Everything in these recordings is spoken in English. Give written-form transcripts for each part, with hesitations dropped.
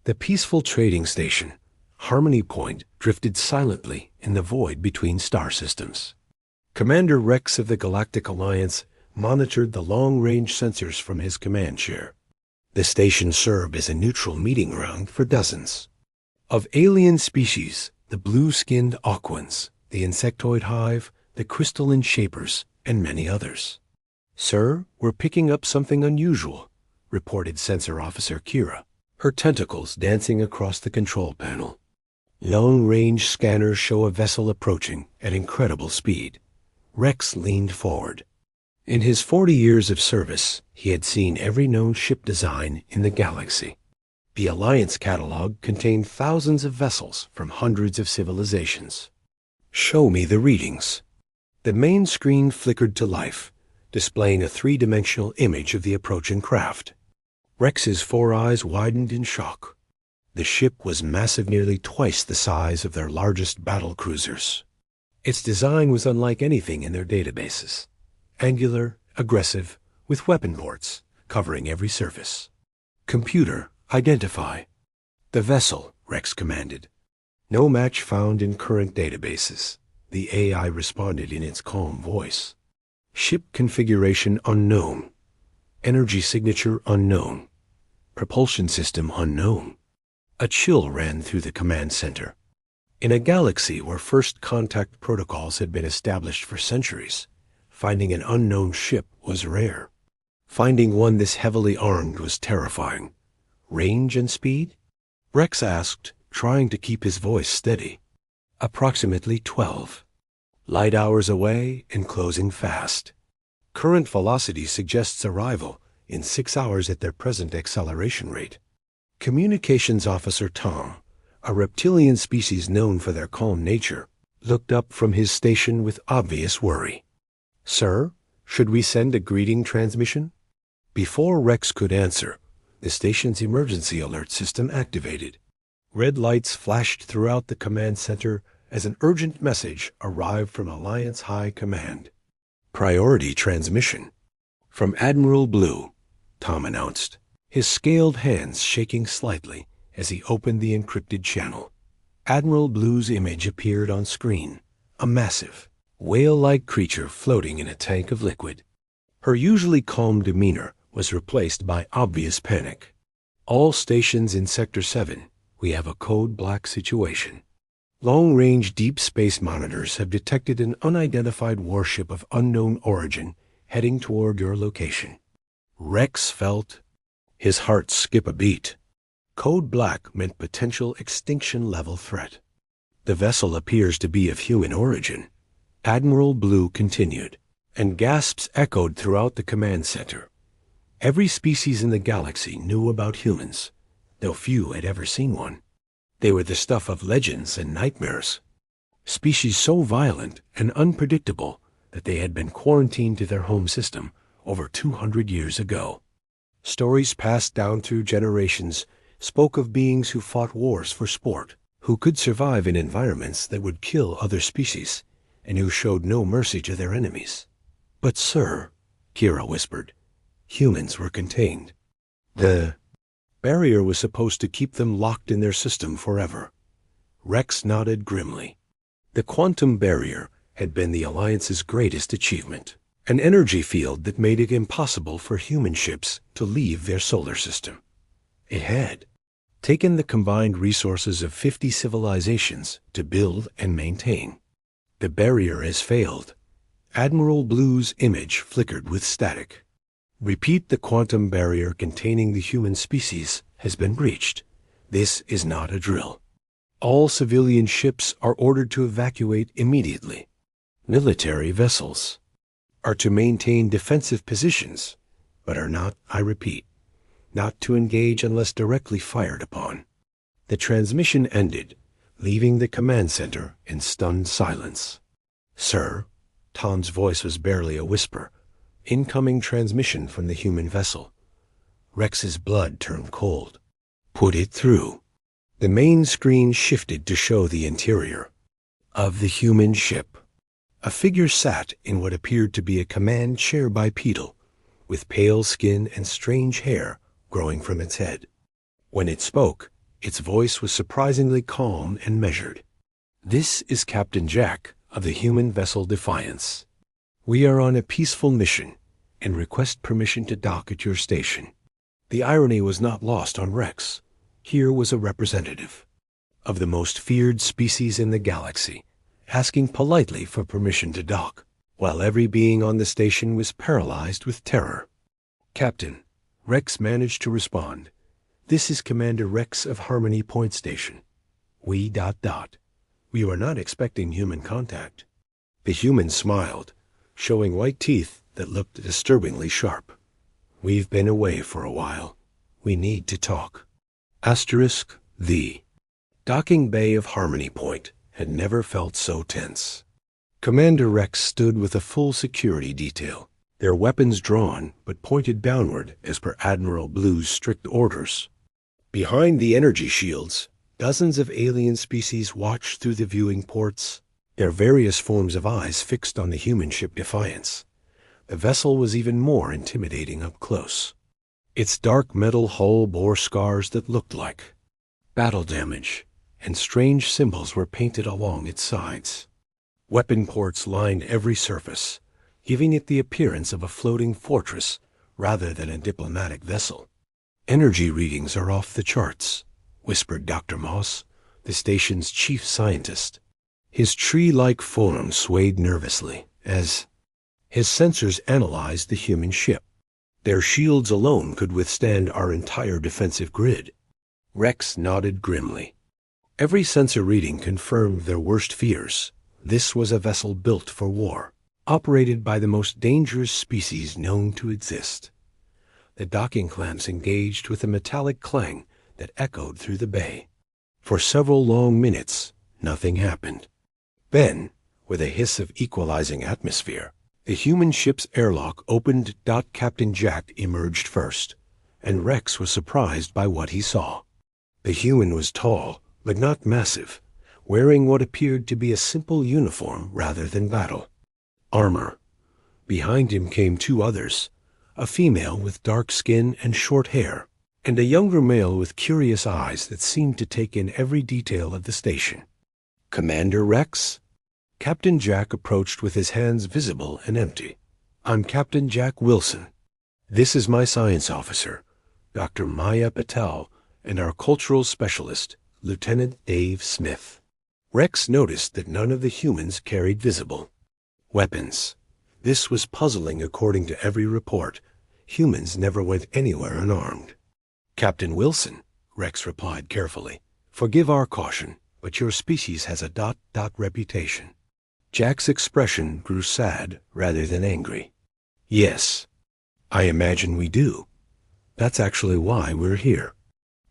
The peaceful trading station, Harmony Point, drifted silently in the void between star systems. Commander Rex of the Galactic Alliance monitored the long-range sensors from his command chair. The station served as a neutral meeting ground for dozens of alien species, the blue-skinned Aquans, the insectoid hive, the crystalline shapers, and many others. "Sir, we're picking up something unusual," reported Sensor Officer Kira, her tentacles dancing across the control panel. Long-range scanners show a vessel approaching at incredible speed. Rex leaned forward. In his 40 years of service, he had seen every known ship design in the galaxy. The Alliance catalog contained thousands of vessels from hundreds of civilizations. "Show me the readings." The main screen flickered to life, displaying a three-dimensional image of the approaching craft. Rex's four eyes widened in shock. The ship was massive, nearly twice the size of their largest battle cruisers. Its design was unlike anything in their databases. Angular, aggressive, with weapon ports covering every surface. "Computer, identify." "The vessel," Rex commanded. "No match found in current databases," the AI responded in its calm voice. "Ship configuration unknown. Energy signature unknown. Propulsion system unknown." A chill ran through the command center. In a galaxy where first contact protocols had been established for centuries, finding an unknown ship was rare. Finding one this heavily armed was terrifying. "Range and speed?" Rex asked, trying to keep his voice steady. "Approximately 12. Light hours away and closing fast. Current velocity suggests arrival in 6 hours at their present acceleration rate." Communications Officer Tom, a reptilian species known for their calm nature, looked up from his station with obvious worry. "Sir, should we send a greeting transmission?" Before Rex could answer, the station's emergency alert system activated. Red lights flashed throughout the command center as an urgent message arrived from Alliance High Command. "Priority transmission." "From Admiral Blue," Tom announced, his scaled hands shaking slightly as he opened the encrypted channel. Admiral Blue's image appeared on screen, a massive, whale-like creature floating in a tank of liquid. Her usually calm demeanor was replaced by obvious panic. "All stations in Sector 7, we have a code black situation. Long-range deep space monitors have detected an unidentified warship of unknown origin heading toward your location." Rex felt his heart skip a beat. Code black meant potential extinction-level threat. "The vessel appears to be of human origin," Admiral Blue continued, and gasps echoed throughout the command center. Every species in the galaxy knew about humans, though few had ever seen one. They were the stuff of legends and nightmares. Species so violent and unpredictable that they had been quarantined to their home system over 200 years ago. Stories passed down through generations spoke of beings who fought wars for sport, who could survive in environments that would kill other species, and who showed no mercy to their enemies. "But sir," Kira whispered, "humans were contained. The barrier was supposed to keep them locked in their system forever." Rex nodded grimly. The quantum barrier had been the Alliance's greatest achievement, an energy field that made it impossible for human ships to leave their solar system. It had taken the combined resources of 50 civilizations to build and maintain. "The barrier has failed." Admiral Blue's image flickered with static. "Repeat, the quantum barrier containing the human species has been breached. This is not a drill. All civilian ships are ordered to evacuate immediately. Military vessels are to maintain defensive positions, but are not, I repeat, not to engage unless directly fired upon." The transmission ended, leaving the command center in stunned silence. "Sir," Tom's voice was barely a whisper, "incoming transmission from the human vessel." Rex's blood turned cold. "Put it through." The main screen shifted to show the interior of the human ship. A figure sat in what appeared to be a command chair bipedal, with pale skin and strange hair growing from its head. When it spoke, Its voice was surprisingly calm and measured. "This is Captain Jack of the human vessel Defiance. We are on a peaceful mission and request permission to dock at your station." The irony was not lost on Rex. Here was a representative of the most feared species in the galaxy, asking politely for permission to dock, while every being on the station was paralyzed with terror. "Captain," Rex managed to respond, "this is Commander Rex of Harmony Point Station. We ... We were not expecting human contact." The human smiled, showing white teeth that looked disturbingly sharp. "We've been away for a while. We need to talk." The docking bay of Harmony Point had never felt so tense. Commander Rex stood with a full security detail, their weapons drawn but pointed downward as per Admiral Blue's strict orders. Behind the energy shields, dozens of alien species watched through the viewing ports, their various forms of eyes fixed on the human ship Defiance. The vessel was even more intimidating up close. Its dark metal hull bore scars that looked like battle damage, and strange symbols were painted along its sides. Weapon ports lined every surface, giving it the appearance of a floating fortress rather than a diplomatic vessel. "Energy readings are off the charts," whispered Dr. Moss, the station's chief scientist. His tree-like form swayed nervously as his sensors analyzed the human ship. Their shields alone could withstand our entire defensive grid. Rex nodded grimly. Every sensor reading confirmed their worst fears. This was a vessel built for war, operated by the most dangerous species known to exist. The docking clamps engaged with a metallic clang that echoed through the bay. For several long minutes, nothing happened. Then, with a hiss of equalizing atmosphere, the human ship's airlock opened. Captain Jack emerged first, and Rex was surprised by what he saw. The human was tall, but not massive, wearing what appeared to be a simple uniform rather than battle armor. Behind him came two others, a female with dark skin and short hair, and a younger male with curious eyes that seemed to take in every detail of the station. "Commander Rex?" Captain Jack approached with his hands visible and empty. "I'm Captain Jack Wilson. This is my science officer, Dr. Maya Patel, and our cultural specialist, Lieutenant Dave Smith." Rex noticed that none of the humans carried visible weapons. This was puzzling according to every report. Humans never went anywhere unarmed. "Captain Wilson," Rex replied carefully, "forgive our caution, but your species has a ... reputation." Jack's expression grew sad rather than angry. "Yes, I imagine we do. That's actually why we're here."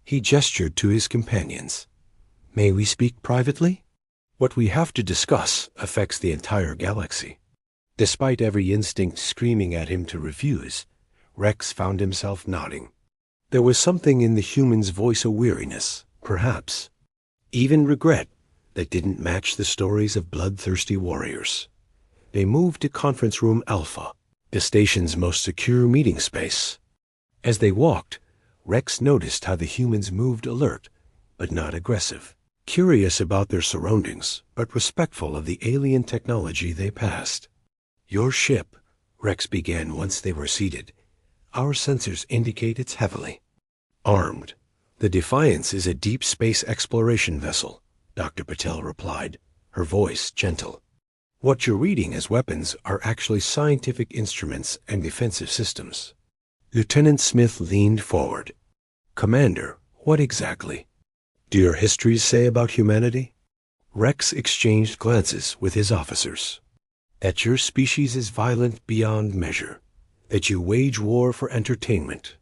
He gestured to his companions. "May we speak privately? What we have to discuss affects the entire galaxy." Despite every instinct screaming at him to refuse, Rex found himself nodding. There was something in the human's voice, a weariness, perhaps even regret, that didn't match the stories of bloodthirsty warriors. They moved to Conference Room Alpha, the station's most secure meeting space. As they walked, Rex noticed how the humans moved alert, but not aggressive, curious about their surroundings, but respectful of the alien technology they passed. "Your ship," Rex began once they were seated, "our sensors indicate it's heavily armed." "The Defiance is a deep space exploration vessel," Dr. Patel replied, her voice gentle. "What you're reading as weapons are actually scientific instruments and defensive systems." Lieutenant Smith leaned forward. "Commander, what exactly do your histories say about humanity?" Rex exchanged glances with his officers. "That your species is violent beyond measure, that you wage war for entertainment,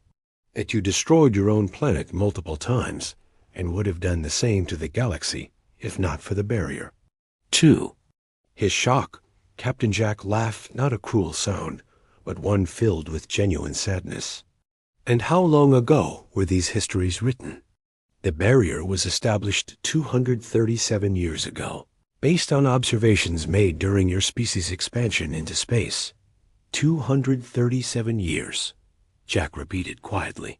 that you destroyed your own planet multiple times and would have done the same to the galaxy if not for the barrier." 2. His shock, Captain Jack laughed, not a cruel sound, but one filled with genuine sadness. "And how long ago were these histories written?" "The barrier was established 237 years ago, based on observations made during your species' expansion into space." 237 years, Jack repeated quietly.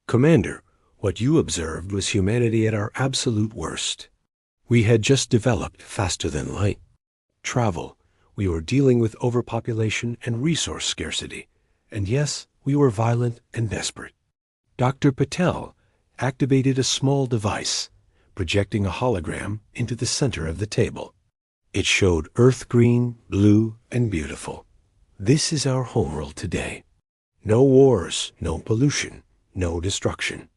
"Commander, What you observed was humanity at our absolute worst. We had just developed faster than light. Travel. We were dealing with overpopulation and resource scarcity. And yes, we were violent and desperate. Dr. Patel activated a small device, projecting a hologram into the center of the table. It showed earth green, blue, and beautiful. This is our homeworld today. No wars, no pollution, no destruction.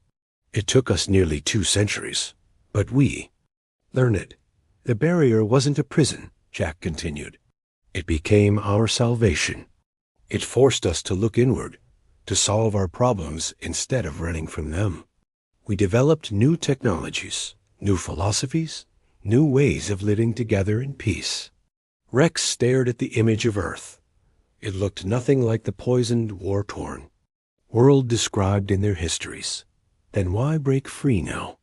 It took us nearly 2 centuries, but we learned it. The barrier wasn't a prison, Jack continued. It became our salvation. It forced us to look inward, to solve our problems instead of running from them. We developed new technologies, new philosophies, new ways of living together in peace. Rex stared at the image of Earth. It looked nothing like the poisoned, war-torn world described in their histories. Then why break free now?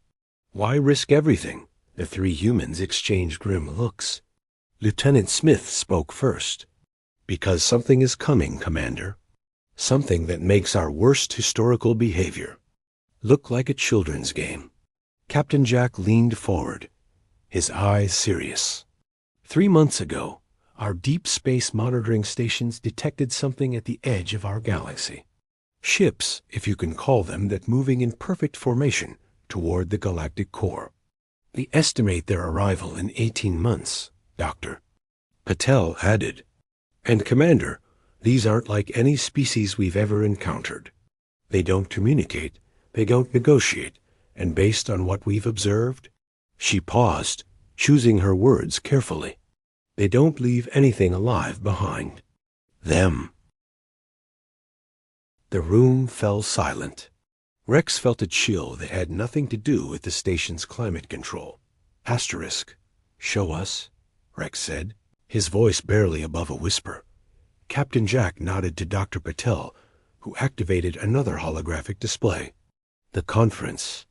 Why risk everything? The 3 humans exchanged grim looks. Lieutenant Smith spoke first. Because something is coming, Commander. Something that makes our worst historical behavior look like a children's game. Captain Jack leaned forward, his eyes serious. 3 months ago, our deep space monitoring stations detected something at the edge of our galaxy. Ships, if you can call them, that moving in perfect formation toward the galactic core. They estimate their arrival in 18 months, Dr. Patel added. And Commander, these aren't like any species we've ever encountered. They don't communicate, they don't negotiate, and based on what we've observed, she paused, choosing her words carefully. They don't leave anything alive behind. Them. The room fell silent. Rex felt a chill that had nothing to do with the station's climate control. Asterisk. Show us, Rex said, his voice barely above a whisper. Captain Jack nodded to Dr. Patel, who activated another holographic display. The conference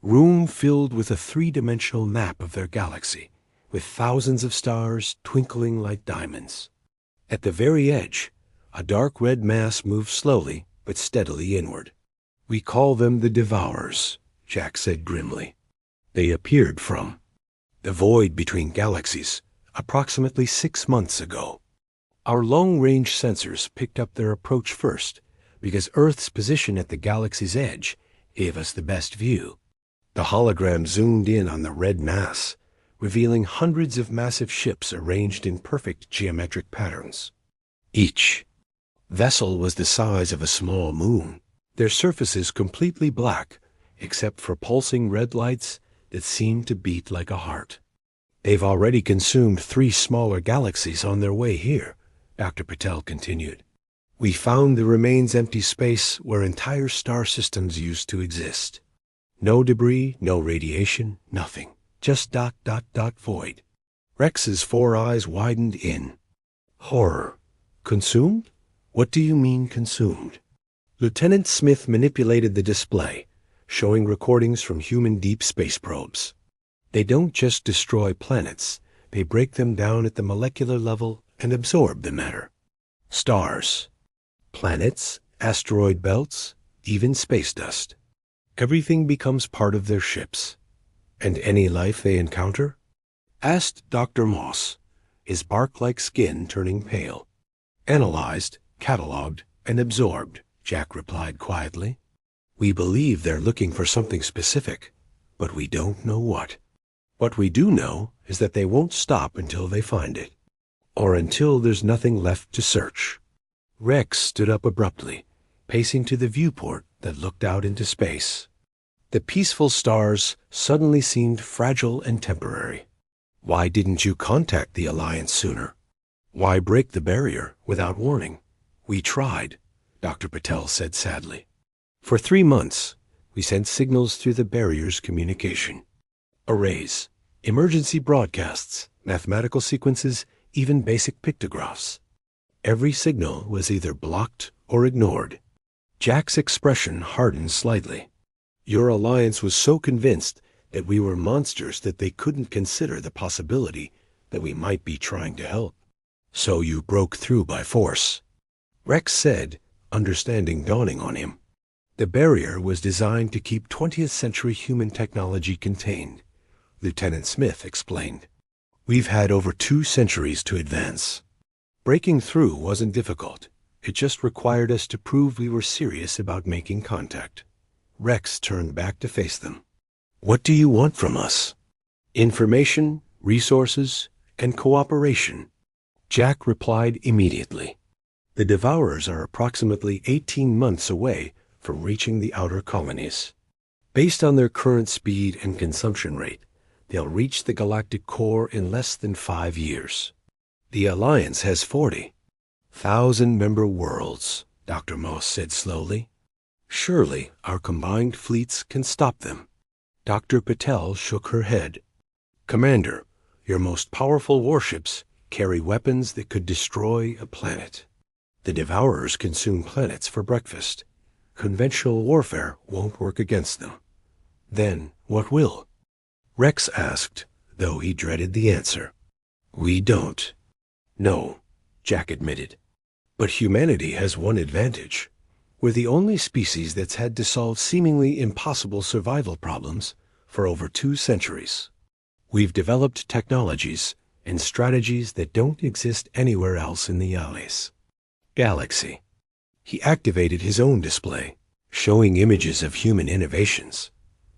room filled with a 3-dimensional map of their galaxy, with thousands of stars twinkling like diamonds. At the very edge, a dark red mass moved slowly but steadily inward. We call them the Devourers, Jack said grimly. They appeared from the void between galaxies approximately 6 months ago. Our long-range sensors picked up their approach first because Earth's position at the galaxy's edge gave us the best view. The hologram zoomed in on the red mass, revealing hundreds of massive ships arranged in perfect geometric patterns. Each vessel was the size of a small moon, their surfaces completely black, except for pulsing red lights that seemed to beat like a heart. They've already consumed 3 smaller galaxies on their way here, Dr. Patel continued. We found there remains empty space where entire star systems used to exist. No debris, no radiation, nothing. Just ... void. Rex's 4 eyes widened in horror. Consumed? What do you mean consumed? Lieutenant Smith manipulated the display, showing recordings from human deep space probes. They don't just destroy planets, they break them down at the molecular level and absorb the matter. Stars, planets, asteroid belts, even space dust. Everything becomes part of their ships. And any life they encounter? Asked Dr. Moss, his bark-like skin turning pale. Analyzed, catalogued, and absorbed, Jack replied quietly. We believe they're looking for something specific, but we don't know what. What we do know is that they won't stop until they find it, or until there's nothing left to search. Rex stood up abruptly, pacing to the viewport that looked out into space. The peaceful stars suddenly seemed fragile and temporary. Why didn't you contact the Alliance sooner? Why break the barrier without warning? We tried, Dr. Patel said sadly. For 3 months, we sent signals through the barrier's communication. Arrays, emergency broadcasts, mathematical sequences, even basic pictographs. Every signal was either blocked or ignored. Jack's expression hardened slightly. Your alliance was so convinced that we were monsters that they couldn't consider the possibility that we might be trying to help. So you broke through by force. Rex said, understanding dawning on him. The barrier was designed to keep 20th century human technology contained, Lieutenant Smith explained. We've had over 2 centuries to advance. Breaking through wasn't difficult. It just required us to prove we were serious about making contact. Rex turned back to face them. What do you want from us? Information, resources, and cooperation. Jack replied immediately. The Devourers are approximately 18 months away from reaching the outer colonies. Based on their current speed and consumption rate, they'll reach the galactic core in less than 5 years. The Alliance has 40,000 member worlds, Dr. Moss said slowly. Surely our combined fleets can stop them. Dr. Patel shook her head. Commander, your most powerful warships carry weapons that could destroy a planet. The Devourers consume planets for breakfast. Conventional warfare won't work against them. Then what will? Rex asked, though he dreaded the answer. We don't. No, Jack admitted. But humanity has one advantage. We're the only species that's had to solve seemingly impossible survival problems for over 2 centuries. We've developed technologies and strategies that don't exist anywhere else in the galaxy. He activated his own display, showing images of human innovations.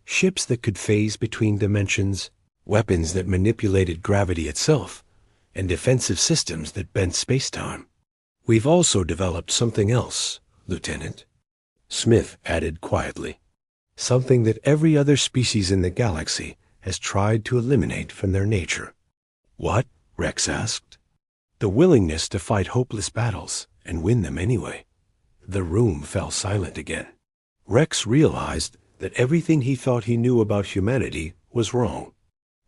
Ships that could phase between dimensions, weapons that manipulated gravity itself, and defensive systems that bent space-time. We've also developed something else, Lieutenant, Smith added quietly. Something that every other species in the galaxy has tried to eliminate from their nature. What? Rex asked. The willingness to fight hopeless battles and win them anyway. The room fell silent again. Rex realized that everything he thought he knew about humanity was wrong.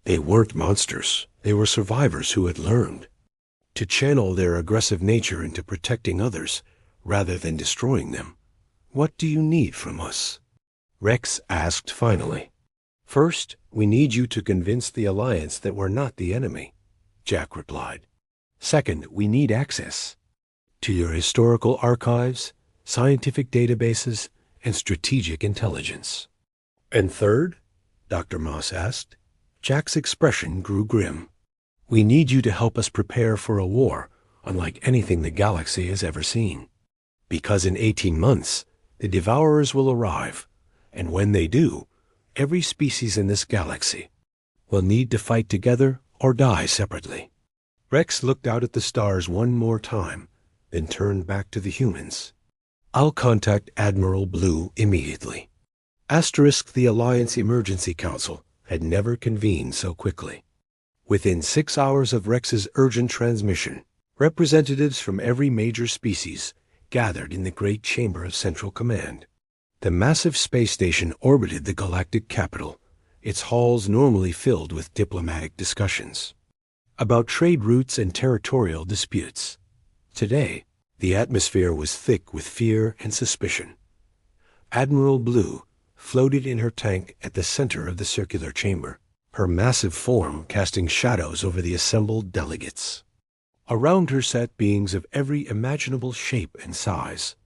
They weren't monsters. They were survivors who had learned to channel their aggressive nature into protecting others rather than destroying them. What do you need from us? Rex asked finally. First, we need you to convince the Alliance that we're not the enemy, Jack replied. Second, we need access to your historical archives, scientific databases, and strategic intelligence. And third? Dr. Moss asked. Jack's expression grew grim. We need you to help us prepare for a war unlike anything the galaxy has ever seen. Because in 18 months, the Devourers will arrive, and when they do, every species in this galaxy will need to fight together or die separately. Rex looked out at the stars one more time, then turned back to the humans. I'll contact Admiral Blue immediately. The Alliance Emergency Council had never convened so quickly. Within 6 hours of Rex's urgent transmission, representatives from every major species gathered in the great chamber of Central Command. The massive space station orbited the galactic capital, its halls normally filled with diplomatic discussions about trade routes and territorial disputes. Today, the atmosphere was thick with fear and suspicion. Admiral Blue floated in her tank at the center of the circular chamber, her massive form casting shadows over the assembled delegates. Around her sat beings of every imaginable shape and size.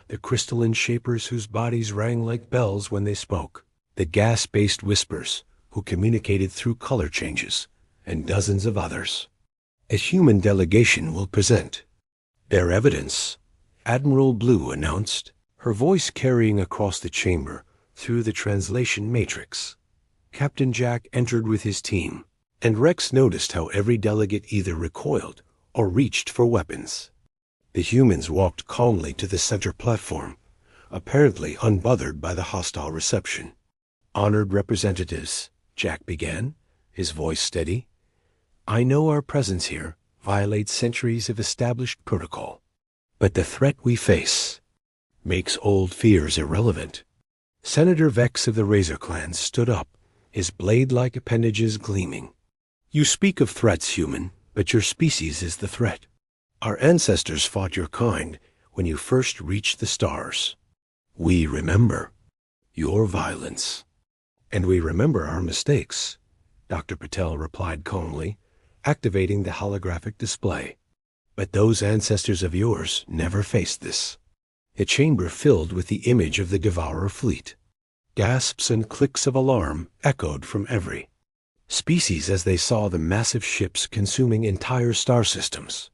The crystalline shapers whose bodies rang like bells when they spoke, the gas-based whispers who communicated through color changes, and dozens of others. A human delegation will present their evidence, Admiral Blue announced, her voice carrying across the chamber through the translation matrix. Captain Jack entered with his team, and Rex noticed how every delegate either recoiled or reached for weapons. The humans walked calmly to the center platform, apparently unbothered by the hostile reception. Honored representatives, Jack began, his voice steady. I know our presence here violates centuries of established protocol, but the threat we face makes old fears irrelevant. Senator Vex of the Razor Clan stood up, his blade-like appendages gleaming. You speak of threats, human, but your species is the threat. Our ancestors fought your kind when you first reached the stars. We remember your violence. And we remember our mistakes, Dr. Patel replied calmly, activating the holographic display. But those ancestors of yours never faced this. a chamber filled with the image of the Devourer fleet. Gasps and clicks of alarm echoed from every species as they saw the massive ships consuming entire star systems.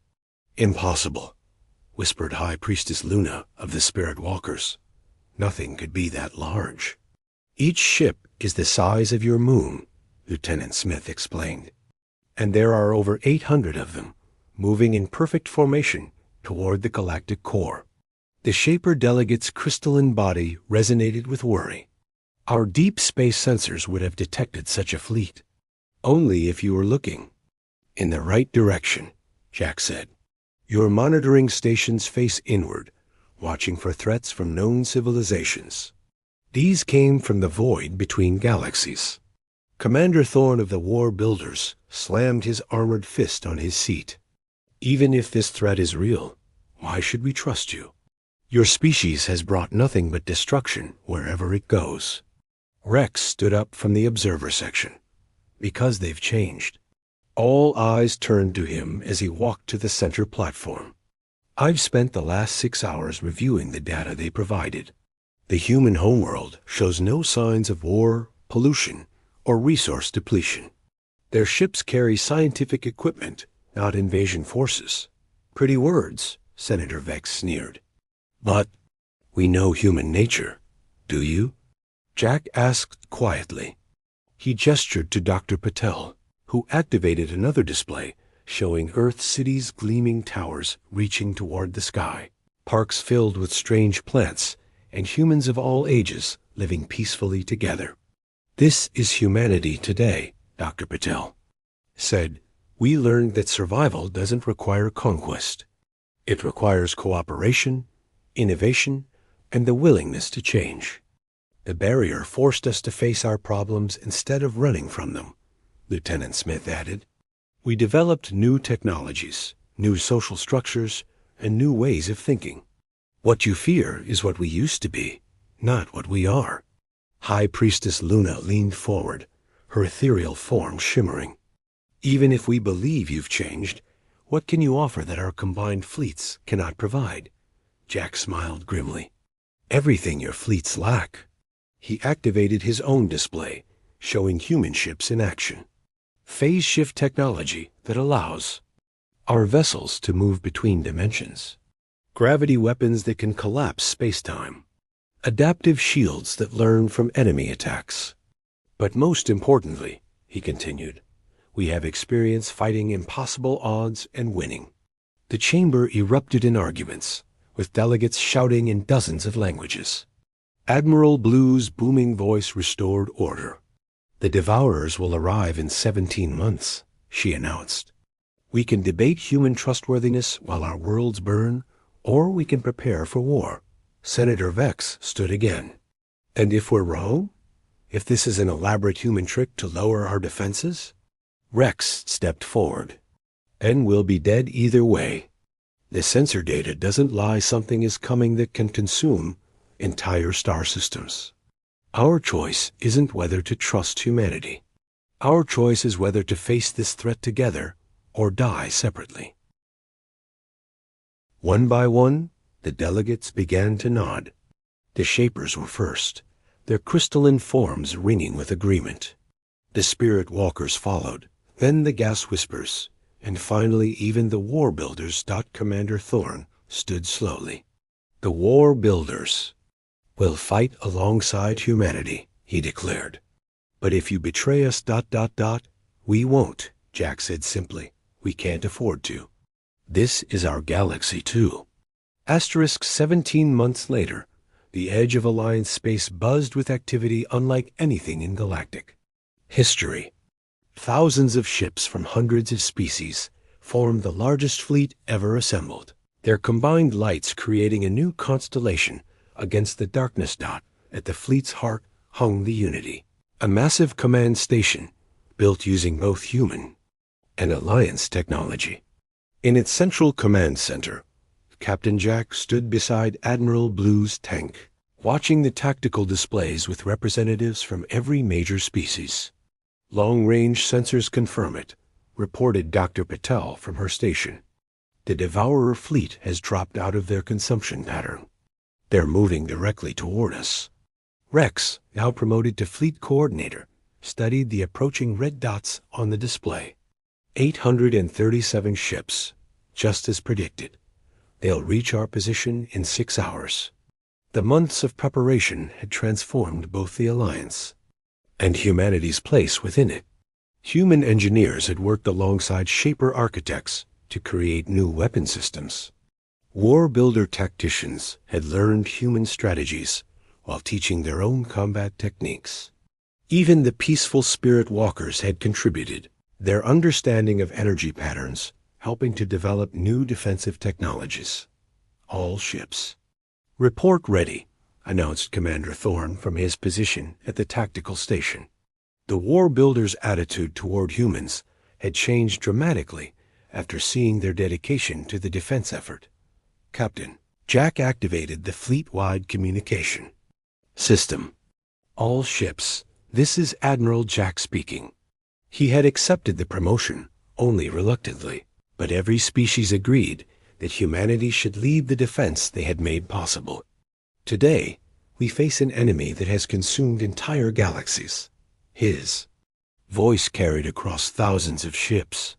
"Impossible," whispered High Priestess Luna of the Spirit Walkers. "Nothing could be that large." "Each ship is the size of your moon," Lieutenant Smith explained. "And there are over 800 of them, moving in perfect formation toward the galactic core." The Shaper delegate's crystalline body resonated with worry. "Our deep space sensors would have detected such a fleet. Only if you were looking in the right direction," Jack said. "Your monitoring stations face inward, watching for threats from known civilizations. These came from the void between galaxies." Commander Thorne of the War Builders slammed his armored fist on his seat. "Even if this threat is real, why should we trust you? Your species has brought nothing but destruction wherever it goes." Rex stood up from the observer section. "Because they've changed." All eyes turned to him as he walked to the center platform. "I've spent the last 6 hours reviewing the data they provided. The human homeworld shows no signs of war, pollution, or resource depletion. Their ships carry scientific equipment, not invasion forces." "Pretty words," Senator Vex sneered. "But we know human nature, do you?" Jack asked quietly. He gestured to Dr. Patel, who activated another display showing Earth cities' gleaming towers reaching toward the sky, parks filled with strange plants, and humans of all ages living peacefully together. "This is humanity today," Dr. Patel said. "We learned that survival doesn't require conquest. It requires cooperation, innovation, and the willingness to change. The barrier forced us to face our problems instead of running from them," Lieutenant Smith added. "We developed new technologies, new social structures, and new ways of thinking. What you fear is what we used to be, not what we are." High Priestess Luna leaned forward, her ethereal form shimmering. "Even if we believe you've changed, what can you offer that our combined fleets cannot provide?" Jack smiled grimly. "Everything your fleets lack." He activated his own display, showing human ships in action. "Phase shift technology that allows our vessels to move between dimensions. Gravity weapons that can collapse space-time. Adaptive shields that learn from enemy attacks. But most importantly," he continued, "we have experience fighting impossible odds and winning." The chamber erupted in arguments, with delegates shouting in dozens of languages. Admiral Blue's booming voice restored order. "The Devourers will arrive in 17 months, she announced. "We can debate human trustworthiness while our worlds burn, or we can prepare for war." Senator Vex stood again. "And if we're wrong? If this is an elaborate human trick to lower our defenses?" Rex stepped forward. "And we'll be dead either way. The sensor data doesn't lie something is coming that can consume entire star systems. Our choice isn't whether to trust humanity. Our choice is whether to face this threat together or die separately." One by one, the delegates began to nod. The Shapers were first, their crystalline forms ringing with agreement. The Spirit Walkers followed, then the Gas Whispers, and finally even the War Builders. Commander Thorne stood slowly. "The War Builders will fight alongside humanity," he declared. "But if you betray us, we won't," Jack said simply. "We can't afford to. This is our galaxy, too." 17 months later, the edge of Alliance space buzzed with activity unlike anything in galactic history. Thousands of ships from hundreds of species formed the largest fleet ever assembled, their combined lights creating a new constellation against the darkness. At the fleet's heart hung the Unity, a massive command station built using both human and Alliance technology. In its central command center, Captain Jack stood beside Admiral Blue's tank, watching the tactical displays with representatives from every major species. "Long-range sensors confirm it," reported Dr. Patel from her station. "The Devourer fleet has dropped out of their consumption pattern. They're moving directly toward us. Rex, now promoted to fleet coordinator, studied the approaching red dots on the display. 837 ships, just as predicted. They'll reach our position in 6 hours. The months of preparation had transformed both the Alliance and humanity's place within it. Human engineers had worked alongside Shaper architects to create new weapon systems. War builder tacticians had learned human strategies while teaching their own combat techniques. Even the peaceful spirit walkers had contributed, their understanding of energy patterns helping to develop new defensive technologies. All ships. "Report ready," announced Commander Thorne from his position at the tactical station. The war builders' attitude toward humans had changed dramatically after seeing their dedication to the defense effort. "Captain," Jack activated the fleet-wide communication system. "All ships, this is Admiral Jack speaking." He had accepted the promotion, only reluctantly, but every species agreed that humanity should lead the defense they had made possible. "Today, we face an enemy that has consumed entire galaxies." His voice carried across thousands of ships.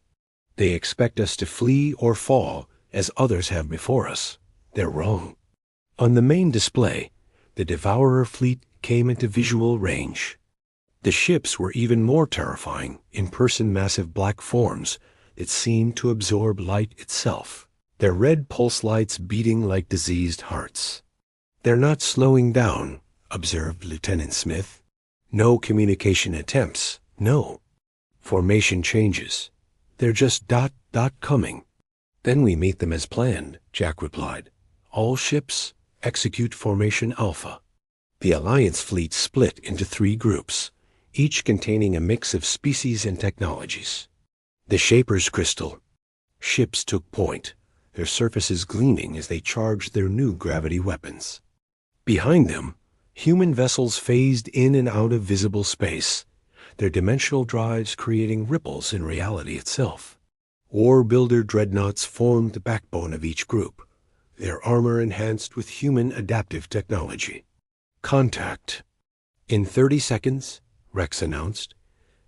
"They expect us to flee or fall, as others have before us. They're wrong." On the main display, the Devourer fleet came into visual range. The ships were even more terrifying, in-person massive black forms that seemed to absorb light itself, their red pulse lights beating like diseased hearts. "They're not slowing down," observed Lieutenant Smith. "No communication attempts, no formation changes. They're just coming." "Then we meet them as planned," Jack replied. "All ships, execute Formation Alpha." The Alliance fleet split into 3 groups, each containing a mix of species and technologies. The Shaper's crystal ships took point, their surfaces gleaming as they charged their new gravity weapons. Behind them, human vessels phased in and out of visible space, their dimensional drives creating ripples in reality itself. War builder dreadnoughts formed the backbone of each group, their armor enhanced with human adaptive technology. "Contact." In 30 seconds, Rex announced,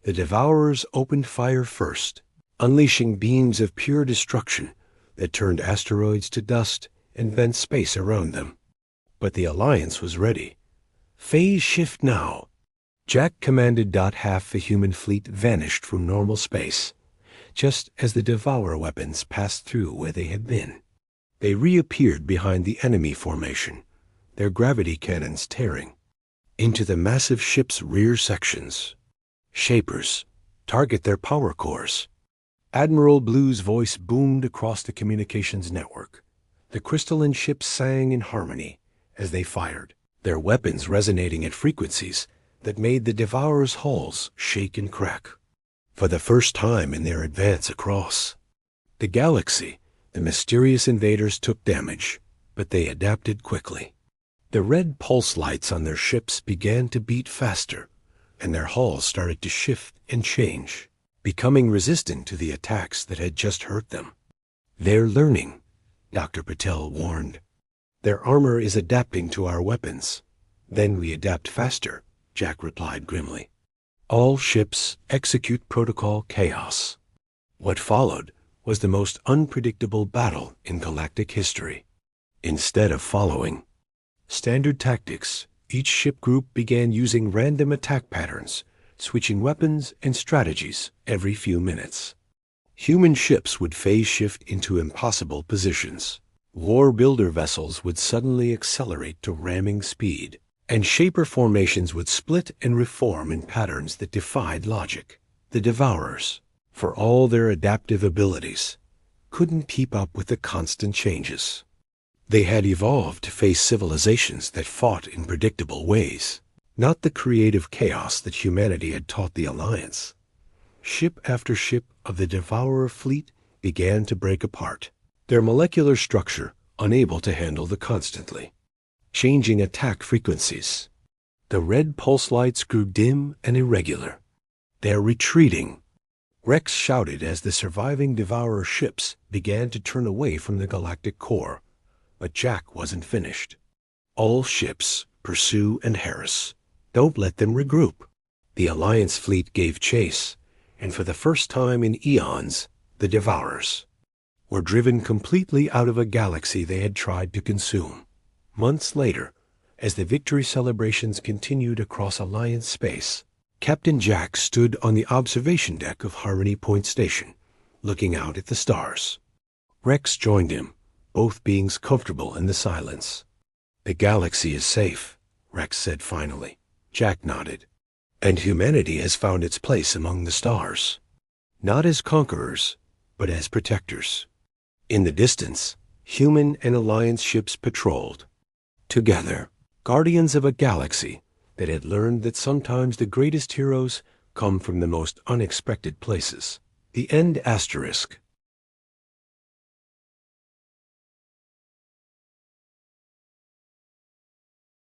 the Devourers opened fire first, unleashing beams of pure destruction that turned asteroids to dust and bent space around them. But the Alliance was ready. "Phase shift now." Jack commanded. Half the human fleet vanished from normal space, just as the Devourer weapons passed through where they had been. They reappeared behind the enemy formation, their gravity cannons tearing into the massive ship's rear sections. "Shapers, target their power cores." Admiral Blue's voice boomed across the communications network. The crystalline ships sang in harmony as they fired, their weapons resonating at frequencies that made the Devourer's hulls shake and crack. For the first time in their advance across the galaxy, the mysterious invaders took damage, but they adapted quickly. The red pulse lights on their ships began to beat faster, and their hulls started to shift and change, becoming resistant to the attacks that had just hurt them. "They're learning," Dr. Patel warned. "Their armor is adapting to our weapons." "Then we adapt faster," Jack replied grimly. "All ships execute Protocol Chaos." What followed was the most unpredictable battle in galactic history. Instead of following standard tactics, each ship group began using random attack patterns, switching weapons and strategies every few minutes. Human ships would phase shift into impossible positions. War builder vessels would suddenly accelerate to ramming speed, and Shaper formations would split and reform in patterns that defied logic. The Devourers, for all their adaptive abilities, couldn't keep up with the constant changes. They had evolved to face civilizations that fought in predictable ways, not the creative chaos that humanity had taught the Alliance. Ship after ship of the Devourer fleet began to break apart, their molecular structure unable to handle the constantly changing attack frequencies. The red pulse lights grew dim and irregular. "They're retreating," Rex shouted as the surviving Devourer ships began to turn away from the galactic core. But Jack wasn't finished. All ships pursue and harass. Don't let them regroup. The Alliance fleet gave chase, and for the first time in eons, the Devourers were driven completely out of a galaxy they had tried to consume. Months later, as the victory celebrations continued across Alliance space, Captain Jack stood on the observation deck of Harmony Point Station, looking out at the stars. Rex joined him, both beings comfortable in the silence. "The galaxy is safe," Rex said finally. Jack nodded. "And humanity has found its place among the stars. Not as conquerors, but as protectors." In the distance, human and Alliance ships patrolled. Together, guardians of a galaxy that had learned that sometimes the greatest heroes come from the most unexpected places. The End Asterisk.